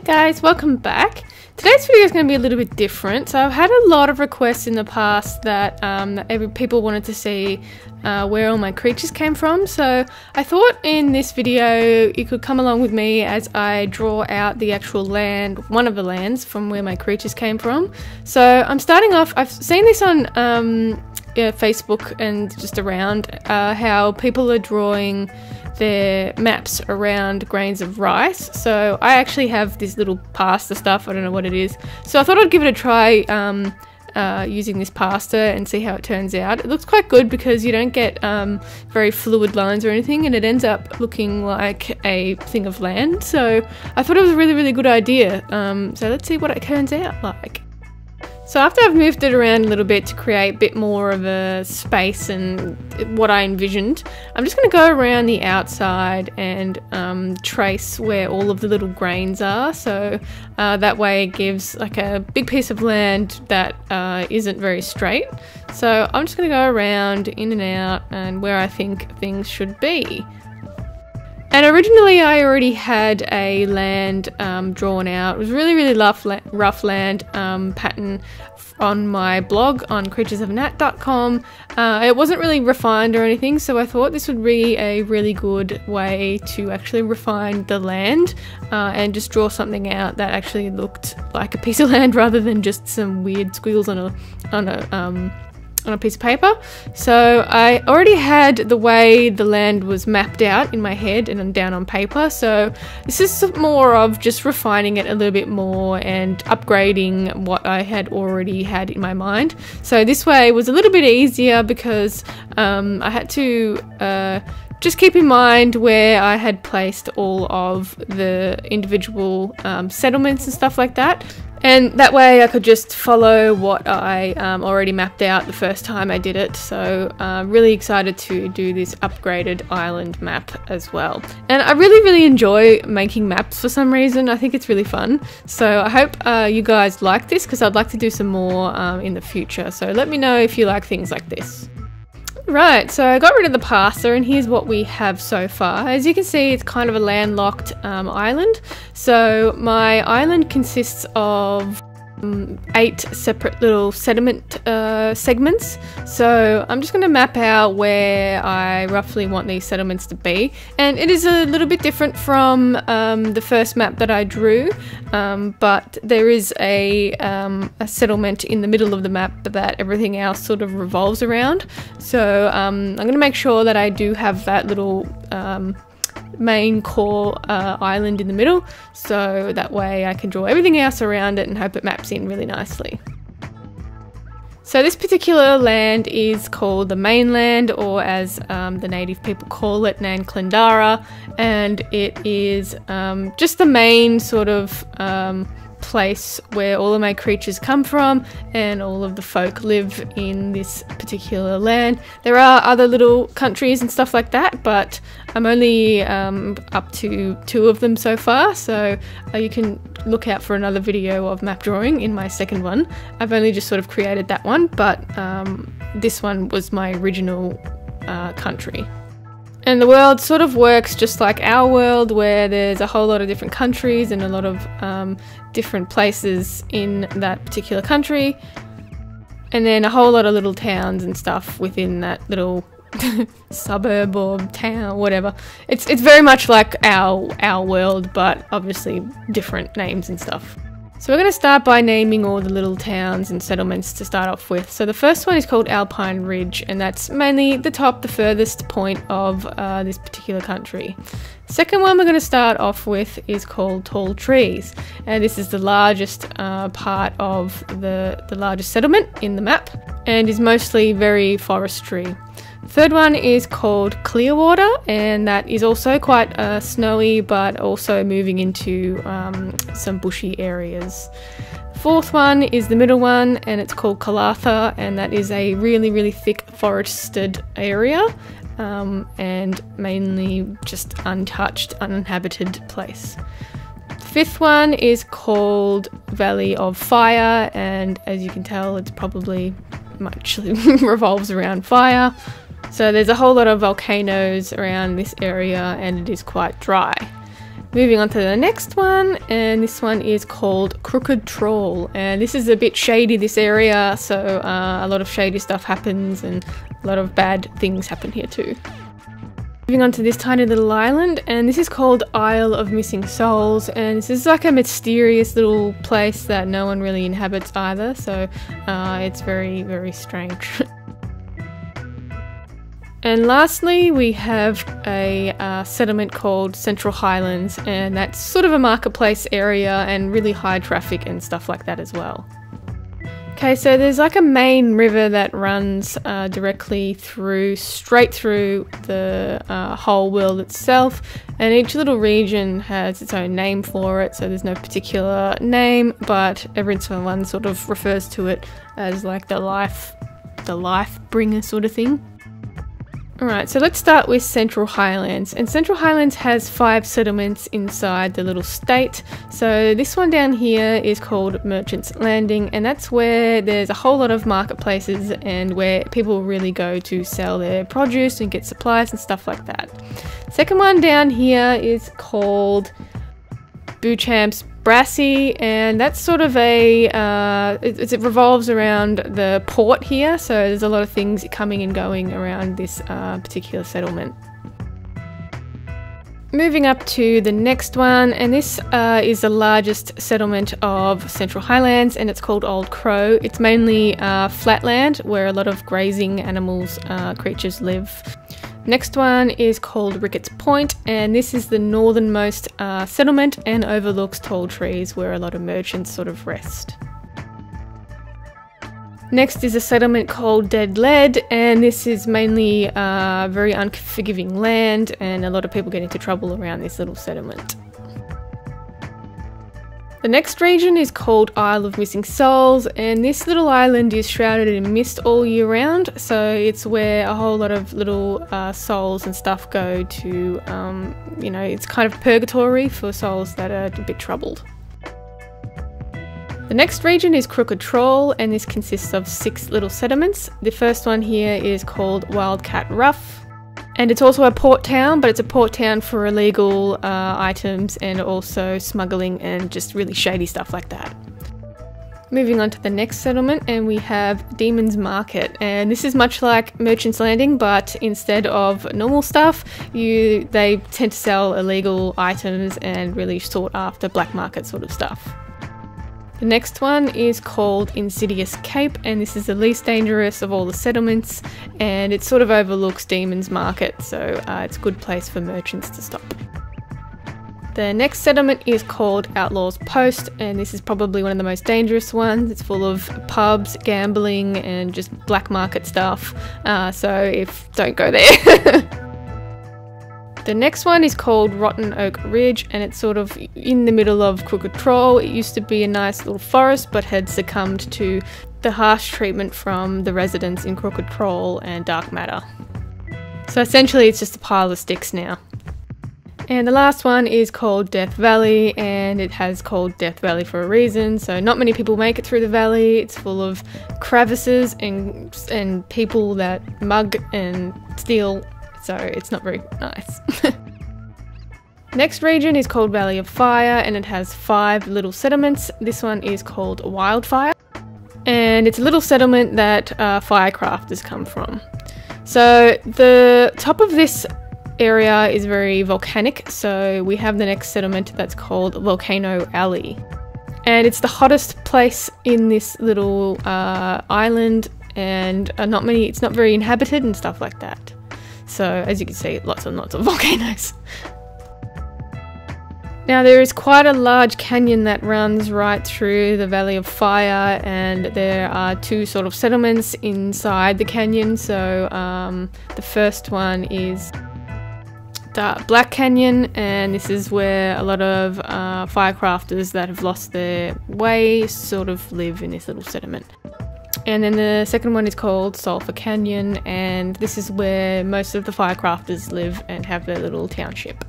Hey guys, welcome back. Today's video is going to be a little bit different. So I've had a lot of requests in the past that people wanted to see where all my creatures came from. So I thought in this video you could come along with me as I draw out the actual land, one of the lands from where my creatures came from. So I'm starting off, I've seen this on Facebook and just around how people are drawing their maps around grains of rice. So I actually have this little pasta stuff, I don't know what it is. So I thought I'd give it a try using this pasta and see how it turns out. It looks quite good because you don't get very fluid lines or anything, and it ends up looking like a thing of land. So I thought it was a really good idea. So let's see what it turns out like. So after I've moved it around a little bit to create a bit more of a space and what I envisioned, I'm just going to go around the outside and trace where all of the little grains are. So that way it gives like a big piece of land that isn't very straight. So I'm just going to go around in and out and where I think things should be. And originally I already had a land drawn out. It was really rough land pattern on my blog on creaturesofnat.com. It wasn't really refined or anything, so I thought this would be a really good way to actually refine the land and just draw something out that actually looked like a piece of land rather than just some weird squiggles on a piece of paper. So I already had the way the land was mapped out in my head and down on paper, so this is more of just refining it a little bit more and upgrading what I had already had in my mind. So this way was a little bit easier because I had to just keep in mind where I had placed all of the individual settlements and stuff like that. And that way I could just follow what I already mapped out the first time I did it. So I'm really excited to do this upgraded island map as well. And I really enjoy making maps for some reason. I think it's really fun. So I hope you guys like this because I'd like to do some more in the future. So let me know if you like things like this. Right, so I got rid of the pasta and here's what we have so far. As you can see, it's kind of a landlocked island. So my island consists of 8 separate little sediment segments. So I'm just going to map out where I roughly want these settlements to be. And it is a little bit different from the first map that I drew, but there is a settlement in the middle of the map that everything else sort of revolves around. So I'm going to make sure that I do have that little main core island in the middle, so that way I can draw everything else around it and hope it maps in really nicely. So this particular land is called the mainland, or as the native people call it, Nanclendara, and it is just the main sort of place where all of my creatures come from and all of the folk live in this particular land. There are other little countries and stuff like that, but I'm only up to 2 of them so far, so you can look out for another video of map drawing in my second one. I've only just sort of created that one, but this one was my original country. And the world sort of works just like our world, where there's a whole lot of different countries and a lot of different places in that particular country, and then a whole lot of little towns and stuff within that little suburb or town, whatever. It's very much like our world, but obviously different names and stuff. So we're going to start by naming all the little towns and settlements to start off with. So the first one is called Alpine Ridge, and that's mainly the furthest point of this particular country. Second one we're going to start off with is called Tall Trees, and this is the largest part of the largest settlement in the map, and is mostly very forestry. Third one is called Clearwater, and that is also quite snowy, but also moving into some bushy areas. Fourth one is the middle one, and it's called Kalatha, and that is a really thick forested area, and mainly just untouched, uninhabited place. Fifth one is called Valley of Fire, and as you can tell, it's probably much revolves around fire. So there's a whole lot of volcanoes around this area and it is quite dry. Moving on to the next one, and this one is called Crooked Trawl, and this is a bit shady, this area, so a lot of shady stuff happens and a lot of bad things happen here too. Moving on to this tiny little island, and this is called Isle of Missing Souls, and this is like a mysterious little place that no one really inhabits either, so it's very, very strange. And lastly, we have a settlement called Central Highlands, and that's sort of a marketplace area and really high traffic and stuff like that as well. Okay, so there's like a main river that runs directly straight through the whole world itself, and each little region has its own name for it, so there's no particular name, but everyone sort of refers to it as like the life bringer sort of thing. Alright, so let's start with Central Highlands, and Central Highlands has 5 settlements inside the little state. So this one down here is called Merchant's Landing, and that's where there's a whole lot of marketplaces and where people really go to sell their produce and get supplies and stuff like that. Second one down here is called Beauchamp's Brassy, and that's sort of it revolves around the port here, so there's a lot of things coming and going around this particular settlement. Moving up to the next one, and this is the largest settlement of Central Highlands, and it's called Old Crow. It's mainly flatland where a lot of grazing animals, creatures live. Next one is called Ricketts Point, and this is the northernmost settlement and overlooks tall trees where a lot of merchants sort of rest. Next is a settlement called Dead Lead, and this is mainly very unforgiving land, and a lot of people get into trouble around this little settlement. The next region is called Isle of Missing Souls, and this little island is shrouded in mist all year round, so it's where a whole lot of little souls and stuff go to, it's kind of purgatory for souls that are a bit troubled. The next region is Crooked Trawl, and this consists of 6 little settlements. The first one here is called Wildcat Rough, and it's also a port town, but it's a port town for illegal items and also smuggling and just really shady stuff like that. Moving on to the next settlement, and we have Demon's Market, and this is much like Merchant's Landing, but instead of normal stuff, they tend to sell illegal items and really sought after black market sort of stuff. The next one is called Insidious Cape, and this is the least dangerous of all the settlements, and it sort of overlooks Demon's Market, so it's a good place for merchants to stop. The next settlement is called Outlaws Post, and this is probably one of the most dangerous ones. It's full of pubs, gambling, and just black market stuff, so don't go there. The next one is called Rotten Oak Ridge, and it's sort of in the middle of Crooked Trawl. It used to be a nice little forest, but had succumbed to the harsh treatment from the residents in Crooked Trawl and Dark Matter. So essentially it's just a pile of sticks now. And the last one is called Death Valley, and it has called Death Valley for a reason. So not many people make it through the valley. It's full of crevices and people that mug and steal, so it's not very nice. Next region is called Valley of Fire, and it has 5 little settlements. This one is called Wildfire, and it's a little settlement that firecrafters come from. So the top of this area is very volcanic, so we have the next settlement that's called Volcano Alley, and it's the hottest place in this little island, and it's not very inhabited and stuff like that. So as you can see, lots and lots of volcanoes. Now there is quite a large canyon that runs right through the Valley of Fire, and there are 2 sort of settlements inside the canyon. So the first one is Black Canyon, and this is where a lot of firecrafters that have lost their way sort of live in this little settlement. And then the second one is called Sulphur Canyon, and this is where most of the firecrafters live and have their little township.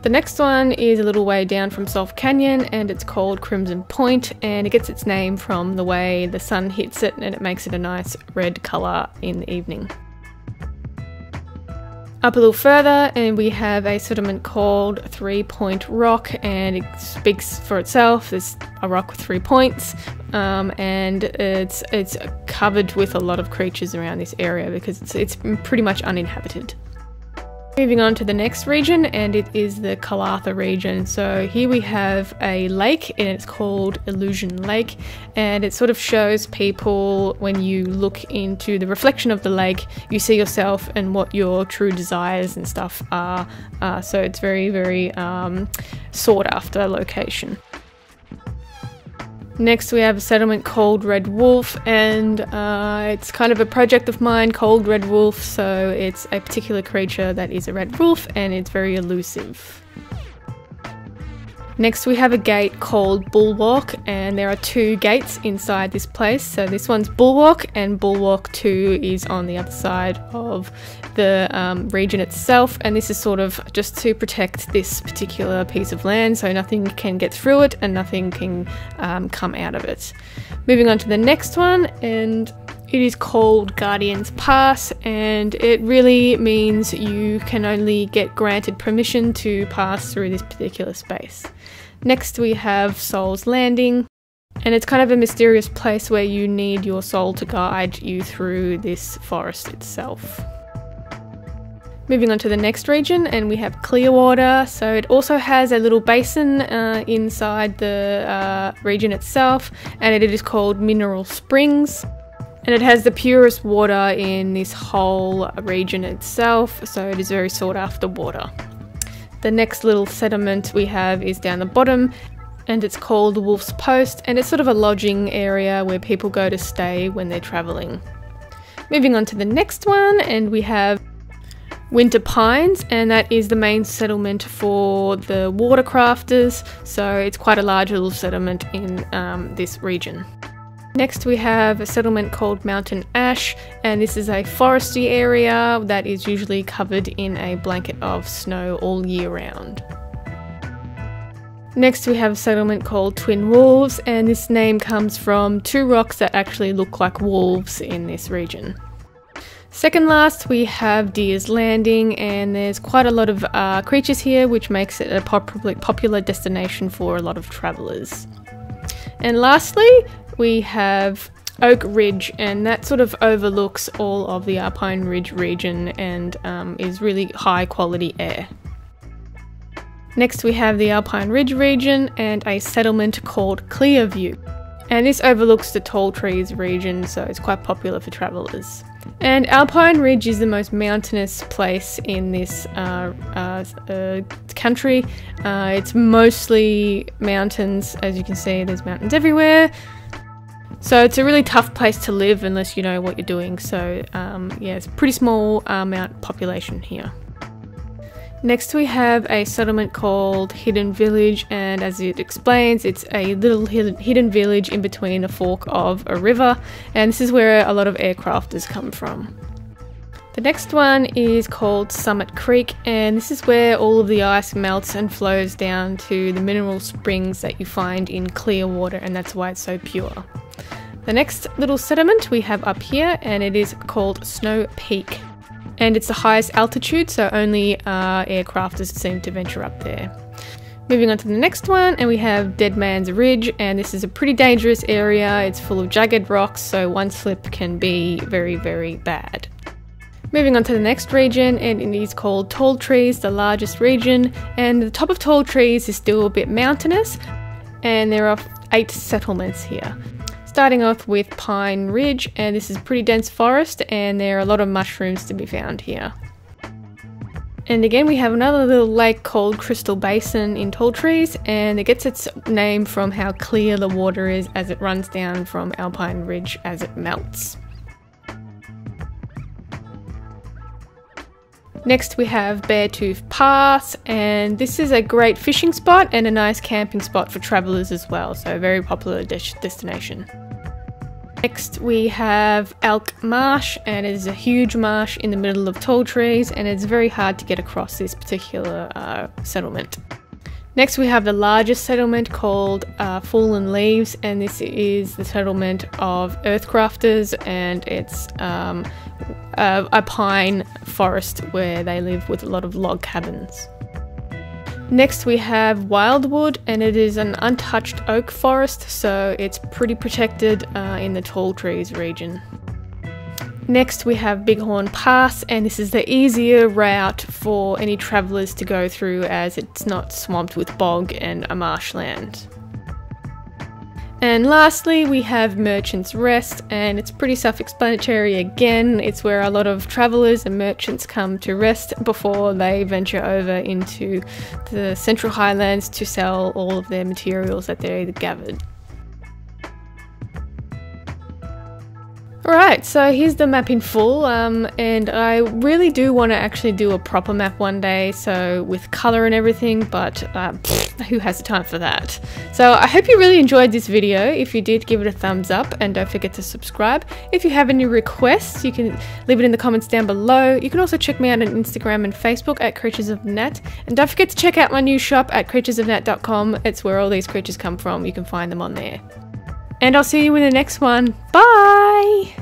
The next one is a little way down from Sulphur Canyon, and it's called Crimson Point, and it gets its name from the way the sun hits it, and it makes it a nice red colour in the evening. Up a little further and we have a settlement called 3 Point Rock, and it speaks for itself. There's a rock with 3 points, and it's covered with a lot of creatures around this area because it's pretty much uninhabited. Moving on to the next region, and it is the Kalatha region. So here we have a lake, and it's called Illusion Lake, and it sort of shows people, when you look into the reflection of the lake, you see yourself and what your true desires and stuff are. So it's very, very sought after location. Next we have a settlement called Red Wolf, and it's kind of a project of mine called Red Wolf, so it's a particular creature that is a red wolf and it's very elusive. Next we have a gate called Bulwark, and there are 2 gates inside this place. So this one's Bulwark, and Bulwark 2 is on the other side of the region itself, and this is sort of just to protect this particular piece of land so nothing can get through it and nothing can come out of it. Moving on to the next one, and it is called Guardian's Pass, and it really means you can only get granted permission to pass through this particular space. Next we have Soul's Landing, and it's kind of a mysterious place where you need your soul to guide you through this forest itself. Moving on to the next region, and we have Clearwater. So it also has a little basin inside the region itself, and it is called Mineral Springs. And it has the purest water in this whole region itself, so it is very sought after water. The next little settlement we have is down the bottom, and it's called Wolf's Post, and it's sort of a lodging area where people go to stay when they're travelling. Moving on to the next one, and we have Winter Pines, and that is the main settlement for the watercrafters, so it's quite a large little settlement in this region. Next we have a settlement called Mountain Ash, and this is a foresty area that is usually covered in a blanket of snow all year round. Next we have a settlement called Twin Wolves, and this name comes from 2 rocks that actually look like wolves in this region. Second last we have Deer's Landing, and there's quite a lot of creatures here, which makes it a popular destination for a lot of travellers. And lastly we have Oak Ridge, and that sort of overlooks all of the Alpine Ridge region and is really high quality air. Next we have the Alpine Ridge region and a settlement called Clearview, and this overlooks the Tall Trees region, so it's quite popular for travellers. And Alpine Ridge is the most mountainous place in this country. It's mostly mountains. As you can see, there's mountains everywhere. So it's a really tough place to live unless you know what you're doing. So yeah, it's a pretty small population here. Next we have a settlement called Hidden Village, and as it explains, it's a little hidden village in between a fork of a river, and this is where a lot of aircrafters come from. The next one is called Summit Creek, and this is where all of the ice melts and flows down to the mineral springs that you find in clear water, and that's why it's so pure. The next little settlement we have up here, and it is called Snow Peak. And it's the highest altitude, so only aircrafters seem to venture up there. Moving on to the next one, and we have Dead Man's Ridge, and this is a pretty dangerous area. It's full of jagged rocks, so one slip can be very, very bad. Moving on to the next region, and it is called Tall Trees, the largest region, and the top of Tall Trees is still a bit mountainous, and there are 8 settlements here. Starting off with Pine Ridge, and this is pretty dense forest, and there are a lot of mushrooms to be found here. And again we have another little lake called Crystal Basin in Tall Trees, and it gets its name from how clear the water is as it runs down from Alpine Ridge as it melts. Next we have Beartooth Pass, and this is a great fishing spot and a nice camping spot for travellers as well, so a very popular destination. Next we have Elk Marsh, and it is a huge marsh in the middle of Tall Trees, and it's very hard to get across this particular settlement. Next we have the largest settlement called Fallen Leaves, and this is the settlement of Earthcrafters, and it's a pine forest where they live with a lot of log cabins. Next we have wildwood, and it is an untouched oak forest, so it's pretty protected in the tall trees region. Next we have Bighorn Pass, and this is the easier route for any travellers to go through as it's not swamped with bog and a marshland. And lastly we have Merchant's Rest, and it's pretty self-explanatory again. It's where a lot of travellers and merchants come to rest before they venture over into the Central Highlands to sell all of their materials that they gathered. Alright, so here's the map in full, and I really do want to actually do a proper map one day, so with colour and everything, but who has the time for that? So I hope you really enjoyed this video. If you did, give it a thumbs up, and don't forget to subscribe. If you have any requests, you can leave it in the comments down below. You can also check me out on Instagram and Facebook at Creatures of Nat, and don't forget to check out my new shop at creaturesofnat.com. It's where all these creatures come from. You can find them on there. And I'll see you in the next one. Bye!